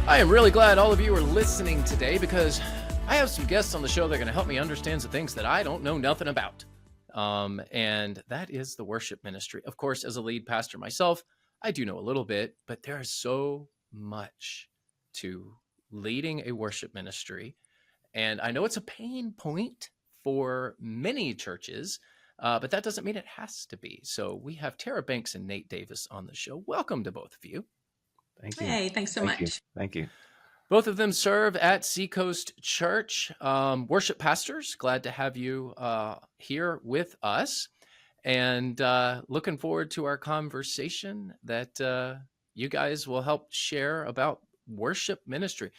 I am really glad all of you are listening today because I have some guests on the show that are going to help me understand some things that I don't know nothing about. And that is the worship ministry. Of course, as a lead pastor myself, I do know a little bit, but there is so much to leading a worship ministry. And I know it's a pain point for many churches, but that doesn't mean it has to be. So we have Tara Banks and Nate Davis on the show. Welcome to both of you. Thank you. Hey, thanks so much. Thank you. Both of them serve at Seacoast Church. Worship pastors, glad to have you here with us. And looking forward to our conversation that you guys will help share about worship ministry.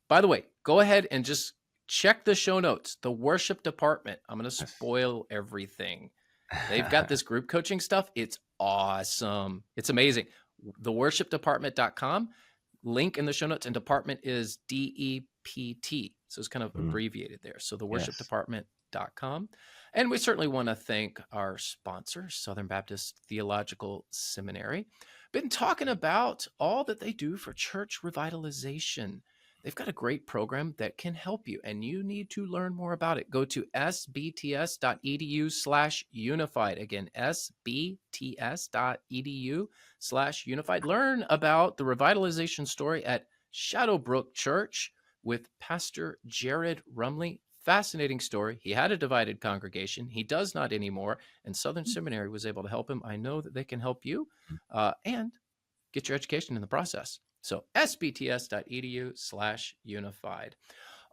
By the way, go ahead and just check the show notes. The worship department. I'm going to spoil everything. They've got this group coaching stuff. It's awesome. It's amazing.theworshipdepartment.com. Link in the show notes, and department is DEPT. So it's kind of abbreviated there. So theworshipdepartment.com. And we certainly want to thank our sponsor, Southern Baptist Theological Seminary. Been talking about all that they do for church revitalization. They've got a great program that can help you, and you need to learn more about it. Go to sbts.edu/unified. Again, sbts.edu/unified. Learn about the revitalization story at Shadowbrook Church with Pastor Jared Rumley. Fascinating story. He had a divided congregation. He does not anymore, and Southern Seminary was able to help him. I know that they can help you and get your education in the process. So sbts.edu/unified.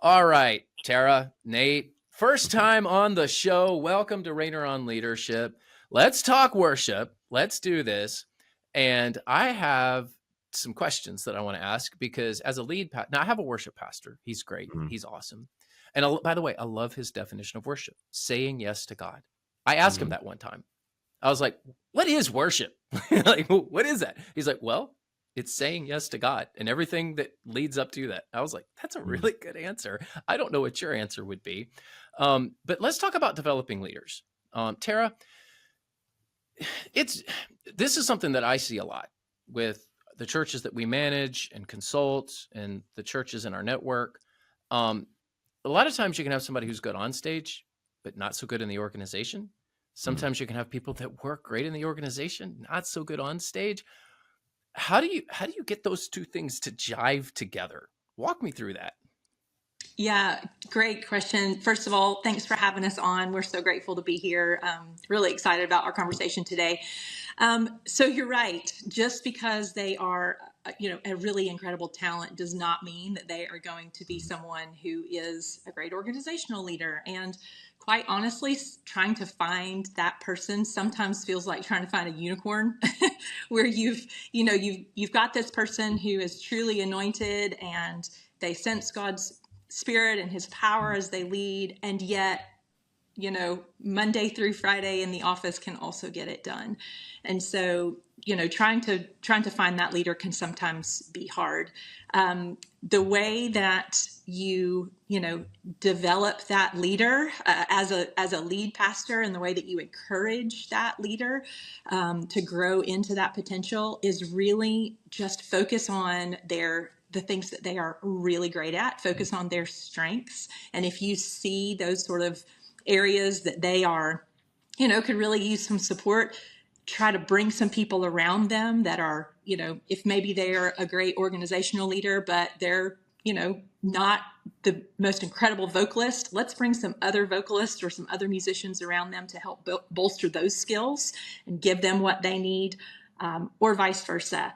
All right, Tara, Nate, first time on the show. Welcome to Rainer on Leadership. Let's talk worship. Let's do this. And I have some questions that I want to ask because as a lead pastor, now I have a worship pastor. He's great. He's awesome. And by the way, I love his definition of worship, saying yes to God. I asked him that one time. I was like, what is worship? Like, what is that? He's like, well, it's saying yes to God and everything that leads up to that. I was like, that's a really good answer. I don't know what your answer would be. But let's talk about developing leaders. Tara, this is something that I see a lot with the churches that we manage and consult and the churches in our network. A lot of times you can have somebody who's good on stage, but not so good in the organization. Sometimes you can have people that work great in the organization, not so good on stage. How do you get those two things to jive together? Walk me through that. Yeah, great question. First of all, thanks for having us on. We're so grateful to be here. Really excited about our conversation today. So you're right. Just because they are, a really incredible talent does not mean that they are going to be someone who is a great organizational leader. And quite honestly, trying to find that person sometimes feels like trying to find a unicorn where you've got this person who is truly anointed and they sense God's Spirit and his power as they lead. And yet, Monday through Friday in the office can also get it done. And so, trying to find that leader can sometimes be hard. The way that you develop that leader as a lead pastor, and the way that you encourage that leader to grow into that potential is really just focus on the things that they are really great at, focus on their strengths. And if you see those sort of areas that they are, could really use some support, try to bring some people around them that are, if maybe they're a great organizational leader, but they're, not the most incredible vocalist, let's bring some other vocalists or some other musicians around them to help bolster those skills and give them what they need, or vice versa.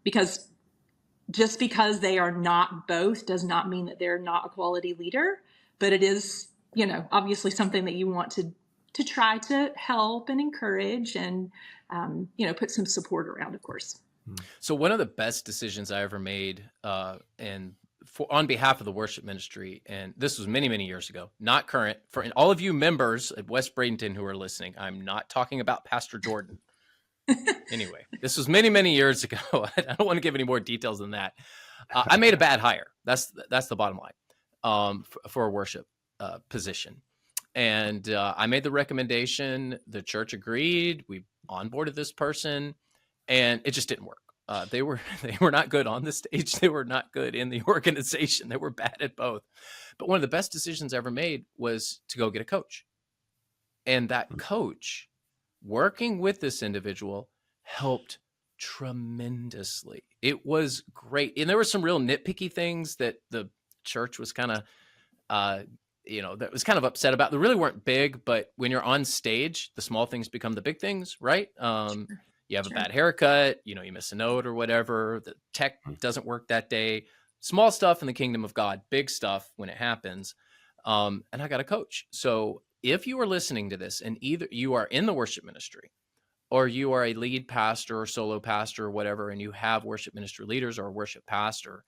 Because just because they are not both does not mean that they're not a quality leader, but it is, obviously something that you want to try to help and encourage and, put some support around, of course. So one of the best decisions I ever made, on behalf of the worship ministry, and this was many, many years ago, not current, for all of you members at West Bradenton who are listening, I'm not talking about Pastor Jordan. Anyway, this was many, many years ago. I don't want to give any more details than that. I made a bad hire. That's the bottom line for a worship position. And I made the recommendation. The church agreed. We onboarded this person, and it just didn't work. They were they were not good on the stage. They were not good in the organization. They were bad at both. But one of the best decisions I ever made was to go get a coach. And that coach, working with this individual, helped tremendously. It was great. And there were some real nitpicky things that the church was kind of that was kind of upset about. They really weren't big, but when you're on stage, the small things become the big things, right? You have a bad haircut, you miss a note or whatever. The tech doesn't work that day. Small stuff in the kingdom of God, big stuff when it happens. And I got a coach. So if you are listening to this and either you are in the worship ministry or you are a lead pastor or solo pastor or whatever, and you have worship ministry leaders or a worship pastor,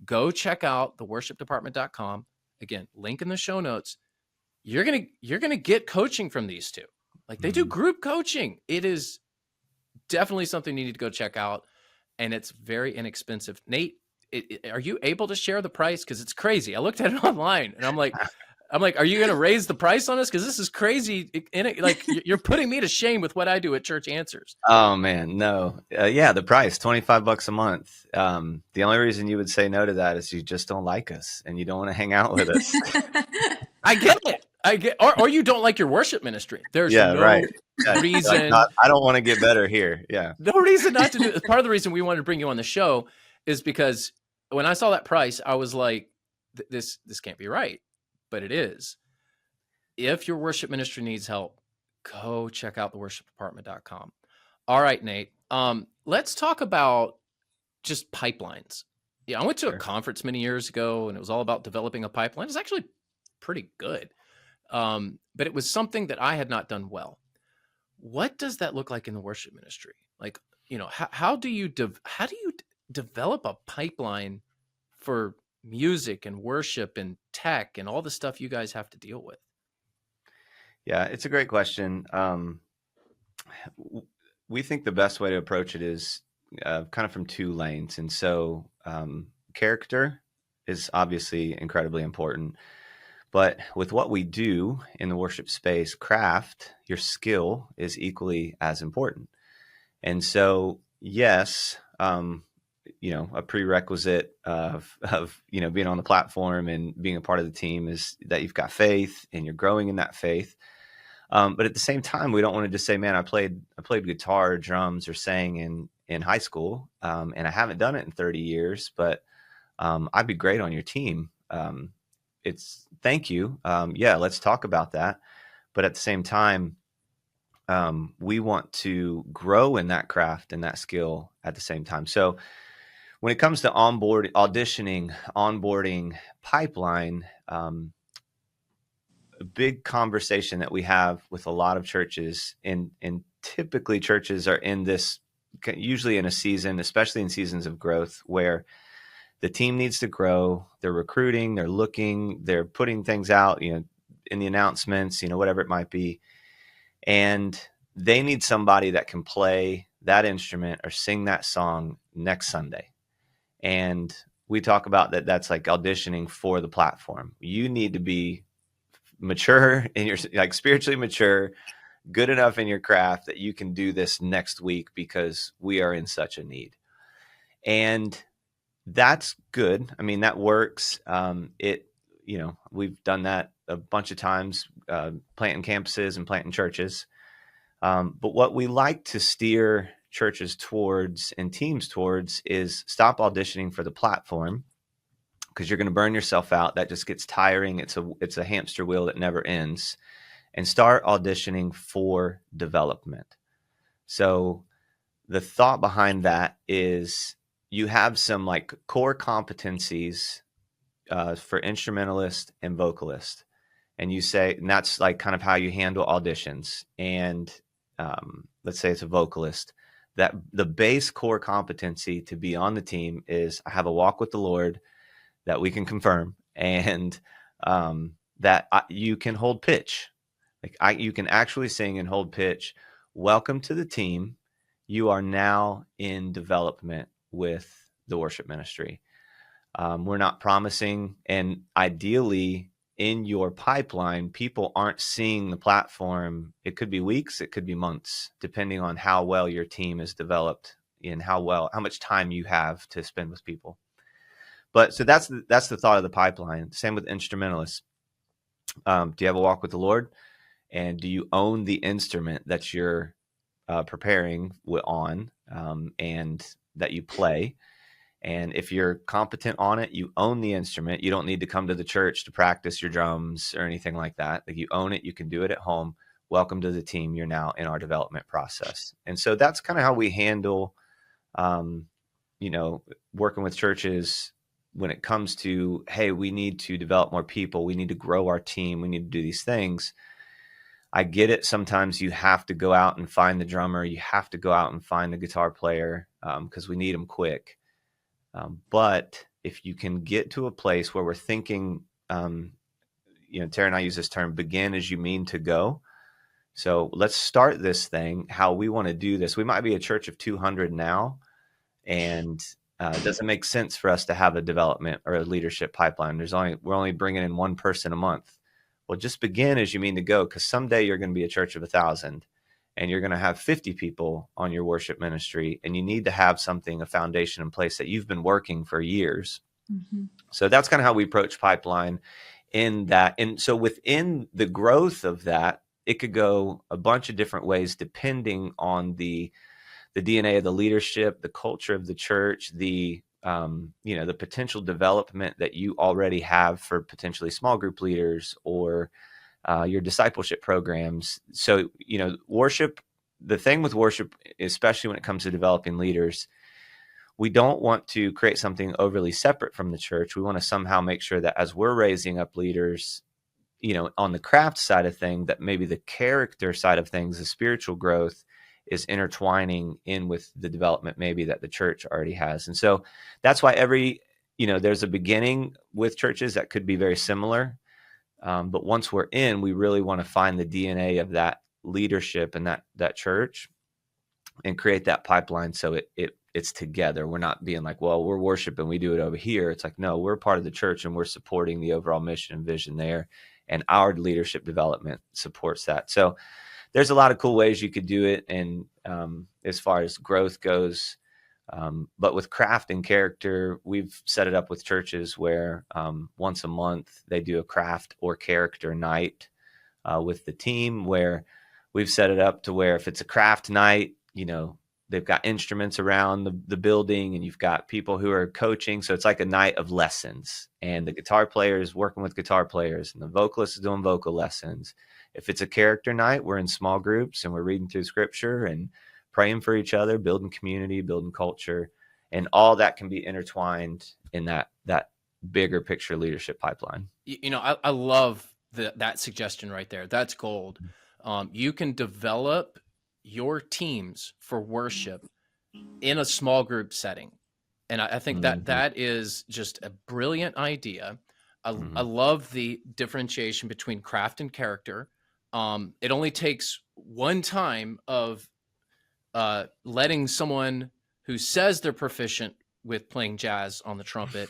go check out theworshipdepartment.com. Again, link in the show notes. You're gonna get coaching from these two. Like, they do group coaching. It is definitely something you need to go check out, and it's very inexpensive. Nate, are you able to share the price? Because it's crazy. I looked at it online, and I'm like, are you going to raise the price on us? Because this is crazy. Like, you're putting me to shame with what I do at Church Answers. Oh man, no. Yeah, the price, $25 a month. The only reason you would say no to that is you just don't like us and you don't want to hang out with us. I get it. Or you don't like your worship ministry. There's right. reason. I don't want to get better here. Yeah. No reason not to do it. Part of the reason we wanted to bring you on the show is because when I saw that price, I was like, this can't be right. But it is. If your worship ministry needs help, go check out theworshipdepartment.com. All right, Nate. Let's talk about just pipelines. Yeah, I went to a conference many years ago, and it was all about developing a pipeline. It's actually pretty good. But it was something that I had not done well. What does that look like in the worship ministry? Like, how do you develop a pipeline for music and worship and tech and all the stuff you guys have to deal with? Yeah, it's a great question. We think the best way to approach it is kind of from two lanes. And so character is obviously incredibly important. But with what we do in the worship space, craft, your skill is equally as important. And so, yes, a prerequisite of being on the platform and being a part of the team is that you've got faith and you're growing in that faith. But at the same time, we don't want to just say, man, I played guitar, drums, or sang in high school, and I haven't done it in 30 years, but I'd be great on your team. It's thank you. Yeah, let's talk about that. But at the same time, we want to grow in that craft and that skill at the same time. So when it comes to auditioning, onboarding, pipeline, a big conversation that we have with a lot of churches, and typically churches are in this, usually in a season, especially in seasons of growth, where the team needs to grow. They're recruiting, they're looking, they're putting things out, in the announcements, whatever it might be. And they need somebody that can play that instrument or sing that song next Sunday. And we talk about that. That's like auditioning for the platform. You need to be mature and you're like spiritually mature, good enough in your craft that you can do this next week because we are in such a need. And that's good. I mean, that works. We've done that a bunch of times, planting campuses and planting churches. But what we like to steer churches towards and teams towards is stop auditioning for the platform, because you're going to burn yourself out. That just gets tiring. It's a hamster wheel that never ends. And start auditioning for development. So the thought behind that is you have some like core competencies for instrumentalist and vocalist. And you say, and that's like kind of how you handle auditions. And let's say it's a vocalist, that the base core competency to be on the team is I have a walk with the Lord that we can confirm, and that you can hold pitch. Like you can actually sing and hold pitch. Welcome to the team. You are now in development with the worship ministry. We're not promising, and ideally in your pipeline, people aren't seeing the platform. It could be weeks, it could be months, depending on how well your team is developed in how much time you have to spend with people. But so that's the thought of the pipeline. Same with instrumentalists. Do you have a walk with the Lord? And do you own the instrument that you're preparing on and that you play? And if you're competent on it, you own the instrument. You don't need to come to the church to practice your drums or anything like that. Like, you own it. You can do it at home. Welcome to the team. You're now in our development process. And so that's kind of how we handle, working with churches when it comes to, hey, we need to develop more people. We need to grow our team. We need to do these things. I get it. Sometimes you have to go out and find the drummer. You have to go out and find the guitar player because we need them quick. But if you can get to a place where we're thinking, Tara and I use this term, begin as you mean to go. So let's start this thing, how we want to do this. We might be a church of 200 now, and it doesn't make sense for us to have a development or a leadership pipeline. We're only bringing in one person a month. Well, just begin as you mean to go, because someday you're going to be a church of 1,000. And you're going to have 50 people on your worship ministry, and you need to have a foundation in place that you've been working for years. Mm-hmm. So that's kind of how we approach pipeline in that. And so within the growth of that, it could go a bunch of different ways depending on the DNA of the leadership, the culture of the church, the potential development that you already have for potentially small group leaders or your discipleship programs. So, worship, the thing with worship, especially when it comes to developing leaders, we don't want to create something overly separate from the church. We want to somehow make sure that as we're raising up leaders, on the craft side of things, that maybe the character side of things, the spiritual growth, is intertwining in with the development maybe that the church already has. And so that's why there's a beginning with churches that could be very similar. But once we're in, we really want to find the DNA of that leadership and that church and create that pipeline so it's together. We're not being like, well, we're worshiping, we do it over here. It's like, no, we're part of the church and we're supporting the overall mission and vision there. And our leadership development supports that. So there's a lot of cool ways you could do it. And as far as growth goes, but with craft and character, we've set it up with churches where once a month they do a craft or character night with the team, where we've set it up to where if it's a craft night, they've got instruments around the building and you've got people who are coaching. So it's like a night of lessons, and the guitar player is working with guitar players and the vocalist is doing vocal lessons. If it's a character night, we're in small groups and we're reading through scripture and praying for each other, building community, building culture, and all that can be intertwined in that bigger picture leadership pipeline. I love that suggestion right there. That's gold. You can develop your teams for worship in a small group setting. And I think that is just a brilliant idea. I love the differentiation between craft and character. It only takes one time of letting someone who says they're proficient with playing jazz on the trumpet,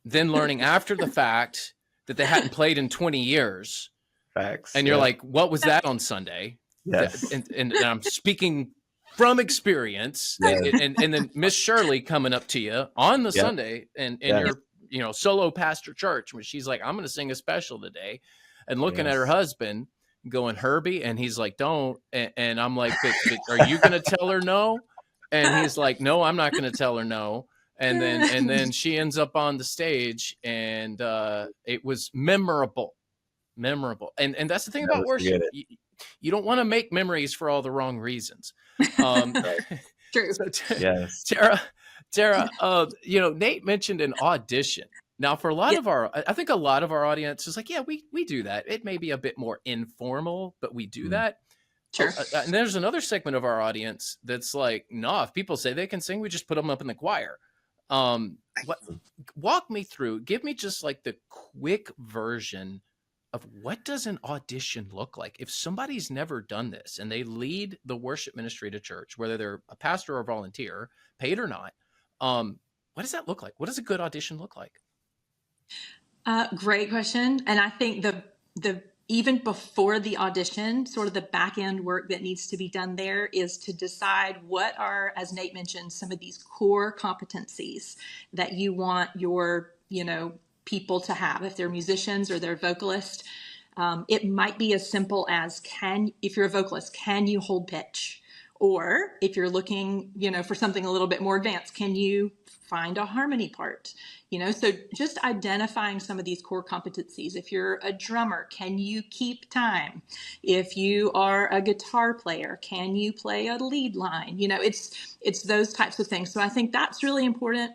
then learning after the fact that they hadn't played in 20 years. Facts. And you're like, what was that on Sunday? Yes. And I'm speaking from experience. Yes. And then Miss Shirley coming up to you on the Sunday and in your solo pastor church, where she's like, I'm going to sing a special today, and looking at her husband going, Herbie, and he's like, don't. And I'm like, but are you going to tell her no? And he's like, no, I'm not going to tell her no. And then she ends up on the stage, and it was memorable. And that's the thing about worship. You don't want to make memories for all the wrong reasons. True. So Yes. Tara, Nate mentioned an audition. Now, for I think a lot of our audience is like, yeah, we do that. It may be a bit more informal, but we do that. Sure. And there's another segment of our audience that's like, no, if people say they can sing, we just put them up in the choir. Walk me through, give me just like the quick version of what does an audition look like? If somebody's never done this and they lead the worship ministry at a church, whether they're a pastor or a volunteer, paid or not, what does that look like? What does a good audition look like? Great question. And I think the even before the audition, sort of the back end work that needs to be done there is to decide what are, as Nate mentioned, some of these core competencies that you want your, people to have. If they're musicians or they're vocalists, it might be as simple as if you're a vocalist, can you hold pitch? Or if you're looking, for something a little bit more advanced, can you find a harmony part? So just identifying some of these core competencies. If you're a drummer, can you keep time? If you are a guitar player, can you play a lead line? It's those types of things. So I think that's really important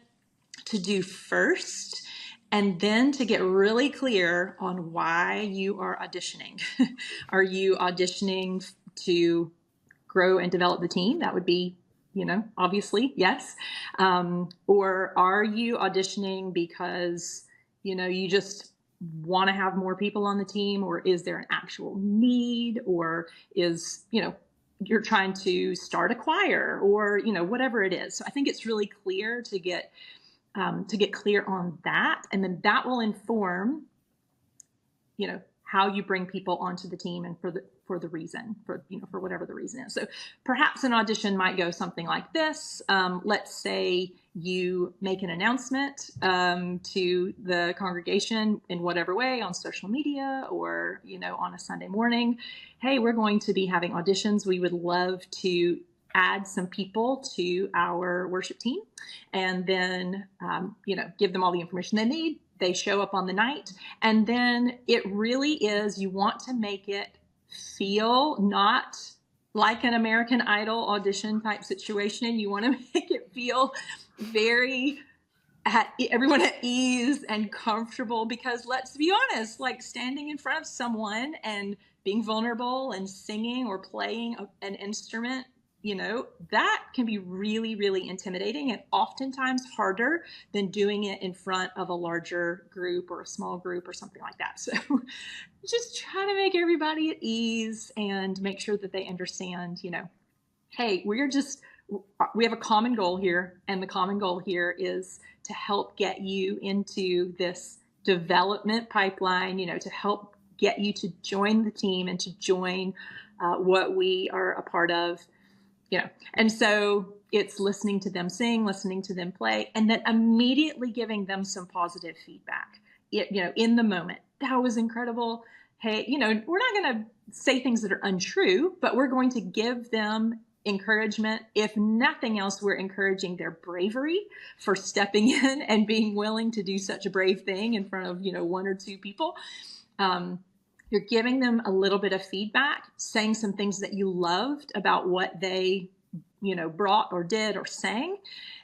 to do first, and then to get really clear on why you are auditioning. Are you auditioning to grow and develop the team? That would be, obviously, yes. Or are you auditioning because, you just want to have more people on the team? Or is there an actual need? Or is, you're trying to start a choir, or, whatever it is. So I think it's really clear to get clear on that. And then that will inform, how you bring people onto the team and for the reason, for whatever the reason is. So perhaps an audition might go something like this. Let's say you make an announcement to the congregation in whatever way, on social media or, on a Sunday morning. Hey, we're going to be having auditions. We would love to add some people to our worship team, and then, give them all the information they need. They show up on the night, and then it really is, you want to make it feel not like an American Idol audition type situation. You want to make it feel very everyone at ease and comfortable, because let's be honest, like standing in front of someone and being vulnerable and singing or playing an instrument, that can be really, really intimidating, and oftentimes harder than doing it in front of a larger group or a small group or something like that. So just try to make everybody at ease and make sure that they understand, hey, we have a common goal here, and the common goal here is to help get you into this development pipeline, to help get you to join the team and to join what we are a part of. And so it's listening to them sing, listening to them play, and then immediately giving them some positive feedback, in the moment. That was incredible. Hey, we're not going to say things that are untrue, but we're going to give them encouragement. If nothing else, we're encouraging their bravery for stepping in and being willing to do such a brave thing in front of, one or two people. You're giving them a little bit of feedback, saying some things that you loved about what they, brought or did or sang,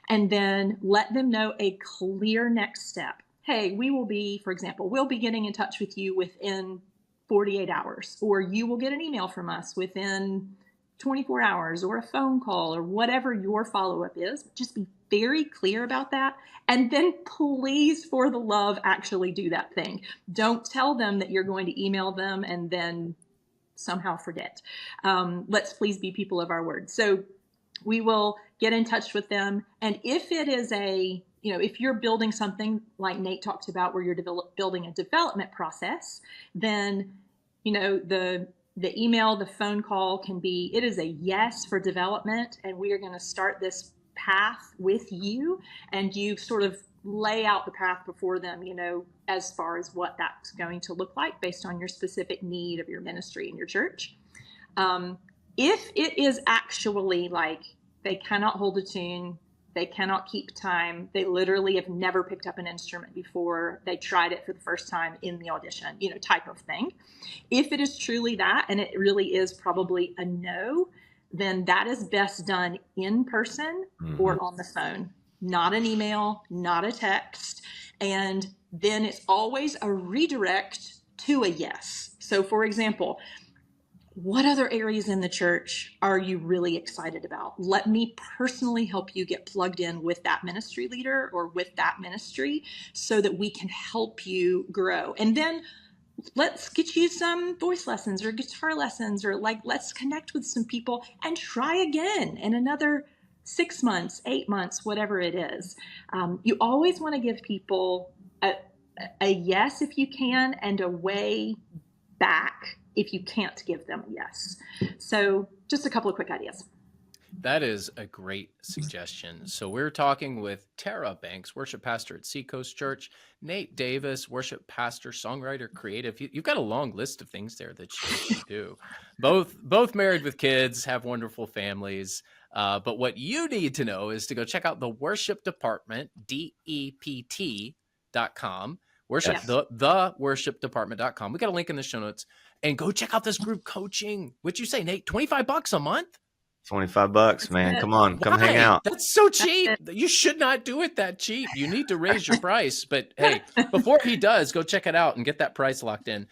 and then let them know a clear next step. Hey, we'll be getting in touch with you within 48 hours, or you will get an email from us within 24 hours, or a phone call, or whatever your follow-up is. Just be very clear about that. And then please, for the love, actually do that thing. Don't tell them that you're going to email them and then somehow forget. Let's please be people of our word. So we will get in touch with them. And if it is if you're building something like Nate talked about, where you're building a development process, then, the email, the phone call can be, it is a yes for development, and we are going to start this path with you, and you sort of lay out the path before them, as far as what that's going to look like based on your specific need of your ministry and your church. If it is actually like they cannot hold a tune, they cannot keep time, they literally have never picked up an instrument before, they tried it for the first time in the audition, type of thing. If it is truly that, and it really is probably a no, then that is best done in person or on the phone, not an email, not a text. And then it's always a redirect to a yes. So for example, what other areas in the church are you really excited about? Let me personally help you get plugged in with that ministry leader or with that ministry so that we can help you grow. And then let's get you some voice lessons or guitar lessons, or let's connect with some people and try again in another 6 months, 8 months, whatever it is. You always want to give people a yes if you can, and a way back if you can't give them a yes. So just a couple of quick ideas. That is a great suggestion. So we're talking with Tara Banks, worship pastor at Seacoast Church, Nate Davis, worship pastor, songwriter, creative. You've got a long list of things there that you do. Both married with kids, have wonderful families. But what you need to know is to go check out the worship department, DEPT.com. Worship, Yes. the worshipdepartment.com. We got a link in the show notes. And go check out this group coaching. What'd you say, Nate? $25 a month? $25, man. Come on, come hang Why? out. That's so cheap. You should not do it that cheap. You need to raise your price. But hey, before he does, go check it out and get that price locked in.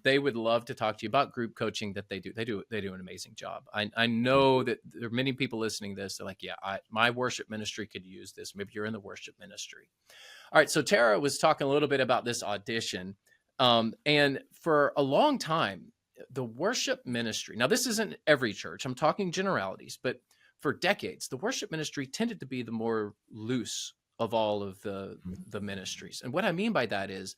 They would love to talk to you about group coaching that they do. They do an amazing job. I know that there are many people listening to this. They're like, yeah, my worship ministry could use this. Maybe you're in the worship ministry. All right. So Tara was talking a little bit about this audition. And for a long time, the worship ministry, now this isn't every church, I'm talking generalities, but for decades, the worship ministry tended to be the more loose of all of the ministries. And what I mean by that is,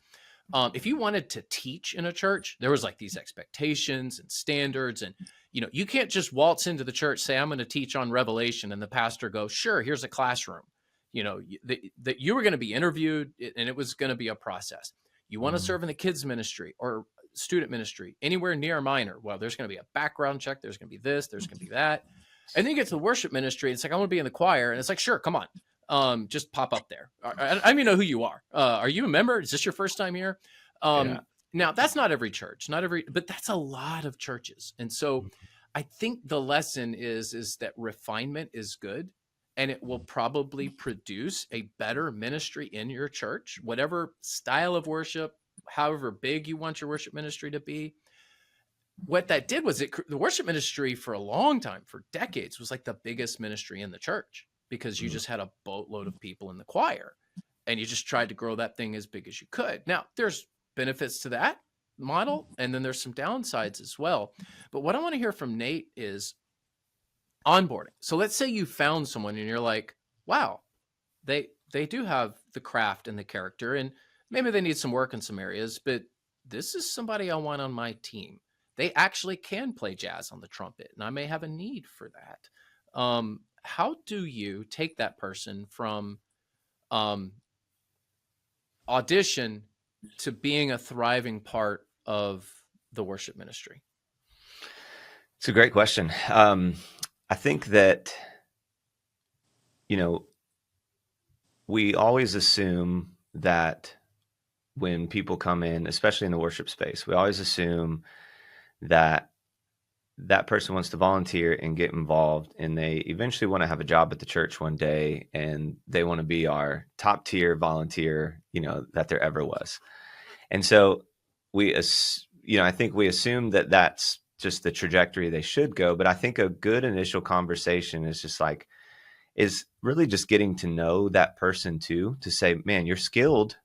if you wanted to teach in a church, there was like these expectations and standards, and you can't just waltz into the church, say, I'm going to teach on Revelation, and the pastor goes, sure, here's a classroom. That you were going to be interviewed, and it was going to be a process. You want to serve in the kids ministry or student ministry, anywhere near a minor. Well, there's going to be a background check. There's going to be this, there's going to be that. And then you get to the worship ministry. It's like, I want to be in the choir. And it's like, sure, come on. Just pop up there. I don't even know who you are. Are you a member? Is this your first time here? Now that's not every church, but that's a lot of churches. And so I think the lesson is that refinement is good, and it will probably produce a better ministry in your church, whatever style of worship, however big you want your worship ministry to be. What that did was the worship ministry for a long time, for decades, was like the biggest ministry in the church, because you just had a boatload of people in the choir and you just tried to grow that thing as big as you could. Now, there's benefits to that model, and then there's some downsides as well. But what I want to hear from Nate is onboarding. So let's say you found someone and you're like, wow, they do have the craft and the character, and maybe they need some work in some areas, but this is somebody I want on my team. They actually can play jazz on the trumpet, and I may have a need for that. How do you take that person from audition to being a thriving part of the worship ministry? It's a great question. I think that, we always assume that when people come in, especially in the worship space, we always assume that that person wants to volunteer and get involved, and they eventually want to have a job at the church one day, and they want to be our top tier volunteer, that there ever was. And so I think we assume that that's just the trajectory they should go. But I think a good initial conversation is really just getting to know that person too, to say, man, you're skilled.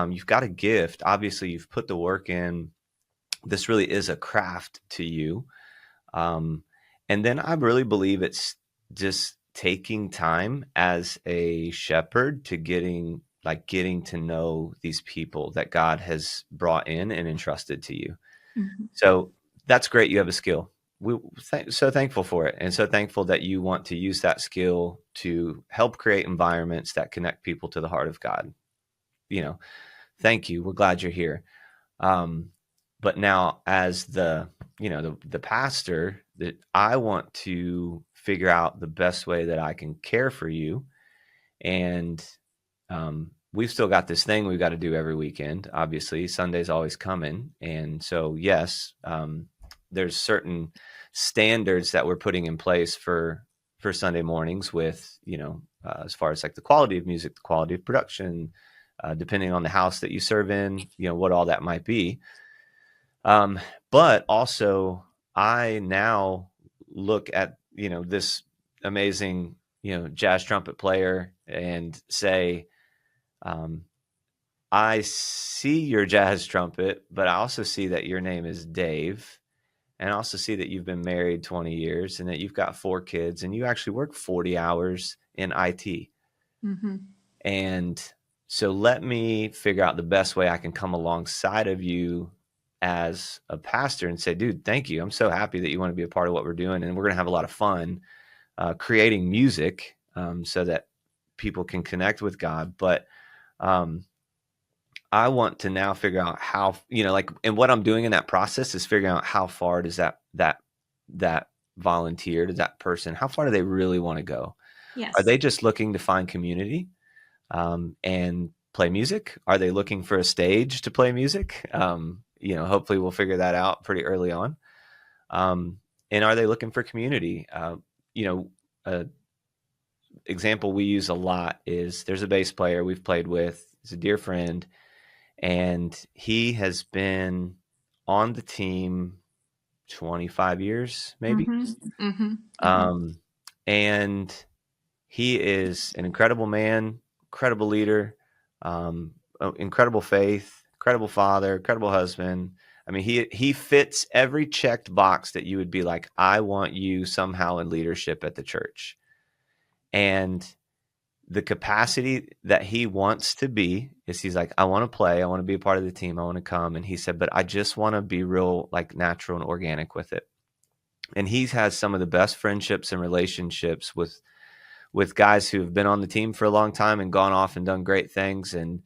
You've got a gift. Obviously you've put the work in. This really is a craft to you. And then I really believe it's just taking time as a shepherd to getting to know these people that God has brought in and entrusted to you. Mm-hmm. So that's great. You have a skill. We're so thankful for it. And so thankful that you want to use that skill to help create environments that connect people to the heart of God. Thank you. We're glad you're here. But now as the pastor, that I want to figure out the best way that I can care for you. And we've still got this thing we've got to do every weekend. Obviously, Sunday's always coming. And so, yes, there's certain standards that we're putting in place for Sunday mornings with, as far as like the quality of music, the quality of production, depending on the house that you serve in, what all that might be. But also I now look at, this amazing, jazz trumpet player and say, I see your jazz trumpet, but I also see that your name is Dave. And I also see that you've been married 20 years and that you've got 4 kids and you actually work 40 hours in IT. Mm-hmm. And so let me figure out the best way I can come alongside of you as a pastor and say, dude, thank you. I'm so happy that you want to be a part of what we're doing. And we're going to have a lot of fun creating music so that people can connect with God. But I want to now figure out how, and what I'm doing in that process is figuring out how far does that volunteer, does that person, how far do they really want to go? Yes. Are they just looking to find community and play music? Are they looking for a stage to play music? Hopefully we'll figure that out pretty early on. And are they looking for community? Example we use a lot is there's a bass player we've played with. He's a dear friend, and he has been on the team 25 years, maybe. And he is an incredible man, incredible leader, incredible faith, incredible father, incredible husband. I mean, he fits every checked box that you would be like, I want you somehow in leadership at the church. And the capacity that he wants to be is he's like, I want to play. I want to be a part of the team. I want to come. And he said, but I just want to be real, like natural and organic with it. And he has some of the best friendships and relationships with guys who've been on the team for a long time and gone off and done great things. And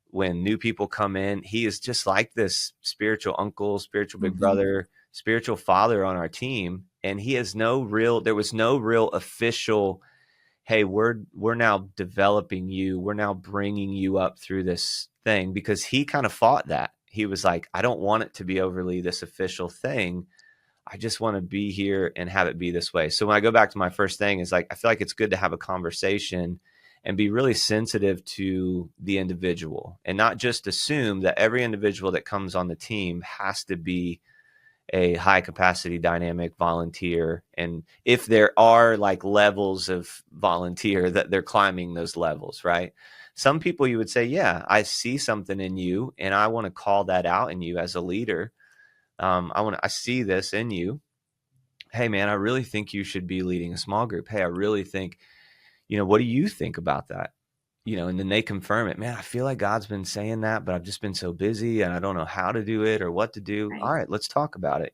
when new people come in, he is just like this spiritual uncle, spiritual big brother, spiritual father on our team. And he has there was no real official, hey, we're now developing you. We're now bringing you up through this thing, because he kind of fought that. He was like, I don't want it to be overly this official thing. I just want to be here and have it be this way. So when I go back to my first thing, is like, I feel like it's good to have a conversation and be really sensitive to the individual and not just assume that every individual that comes on the team has to be a high capacity dynamic volunteer. And if there are like levels of volunteer, that they're climbing those levels, right? Some people you would say, yeah, I see something in you and I want to call that out in you as a leader. I see this in you. Hey man, I really think you should be leading a small group. Hey, I really think, what do you think about that? And then they confirm it. Man, I feel like God's been saying that, but I've just been so busy and I don't know how to do it or what to do. Right. All right, let's talk about it.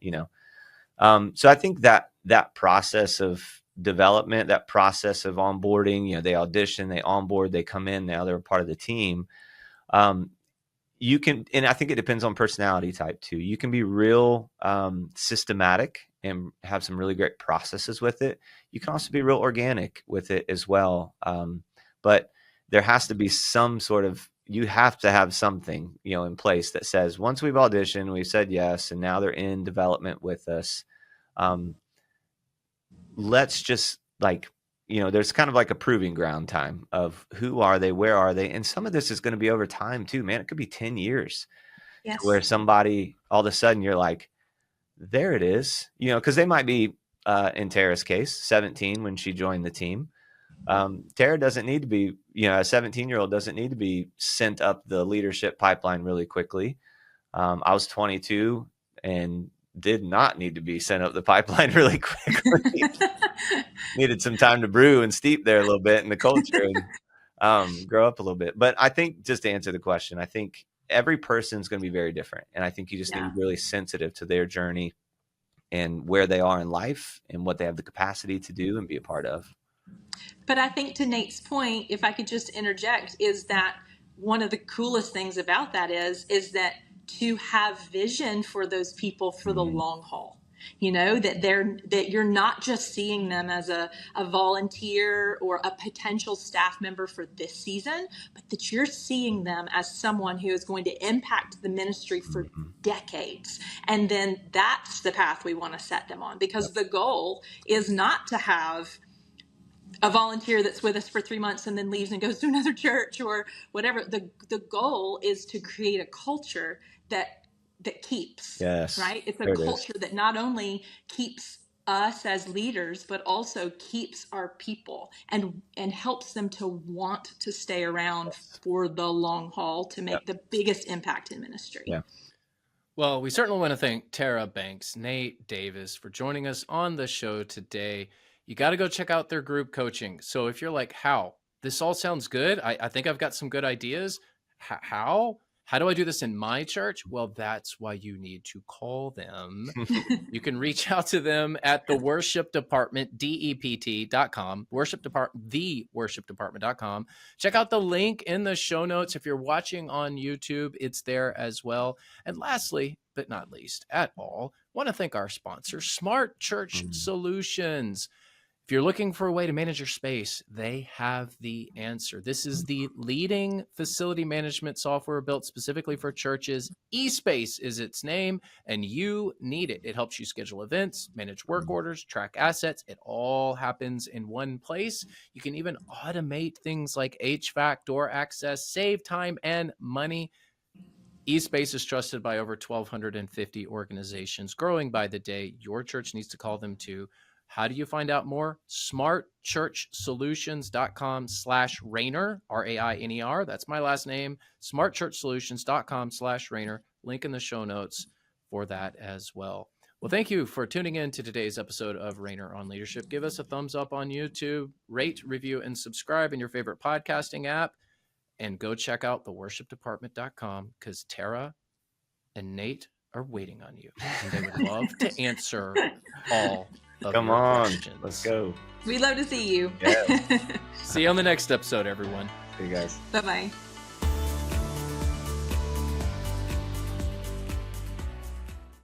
So I think that process of development, that process of onboarding, they audition, they onboard, they come in, now they're a part of the team. You can, and I think it depends on personality type too. You can be real systematic and have some really great processes with it. You can also be real organic with it as well. But there has to be some sort of, you have to have something, in place that says, once we've auditioned, we've said yes, and now they're in development with us. Let's just there's kind of like a proving ground time of who are they, where are they? And some of this is going to be over time too, man. It could be 10 years Yes. where somebody, all of a sudden you're like, there it is, because they might be, in Tara's case, 17 when she joined the team. Tara doesn't need to be, a 17-year-old doesn't need to be sent up the leadership pipeline really quickly. I was 22 and did not need to be sent up the pipeline really quickly. Needed some time to brew and steep there a little bit in the culture and grow up a little bit. But I think, just to answer the question, I think every person's going to be very different. And I think you just need to be really sensitive to their journey and where they are in life and what they have the capacity to do and be a part of. But I think, to Nate's point, if I could just interject, is that one of the coolest things about that is that to have vision for those people for the long haul. That you're not just seeing them as a volunteer or a potential staff member for this season, but that you're seeing them as someone who is going to impact the ministry for decades. And then that's the path we want to set them on, because the goal is not to have a volunteer that's with us for 3 months and then leaves and goes to another church or whatever. The goal is to create a culture that keeps. Yes. Right? It's a culture that not only keeps us as leaders, but also keeps our people and helps them to want to stay around for the long haul to make the biggest impact in ministry. Yeah. Well, we certainly want to thank Tara Banks, Nate Davis for joining us on the show today. You got to go check out their group coaching. So if you're like, how? This all sounds good. I think I've got some good ideas. How? How do I do this in my church? Well, that's why you need to call them. You can reach out to them at the worship department, DEPT.com, theworshipdepartment.com. Check out the link in the show notes. If you're watching on YouTube, it's there as well. And lastly, but not least at all, want to thank our sponsor, Smart Church Solutions. If you're looking for a way to manage your space, they have the answer. This is the leading facility management software built specifically for churches. eSpace is its name, and you need it. It helps you schedule events, manage work orders, track assets. It all happens in one place. You can even automate things like HVAC, door access, save time and money. eSpace is trusted by over 1,250 organizations, growing by the day. Your church needs to call them too. How do you find out more? smartchurchsolutions.com/Rainer, RAINER. That's my last name. smartchurchsolutions.com/Rainer. Link in the show notes for that as well. Well, thank you for tuning in to today's episode of Rainer on Leadership. Give us a thumbs up on YouTube, rate, review, and subscribe in your favorite podcasting app. And go check out theworshipdepartment.com because Tara and Nate are waiting on you. And they would love to answer all of Come your on, questions. let's go. We'd love to see you. Yeah. See you on the next episode, everyone. See you guys. Bye-bye.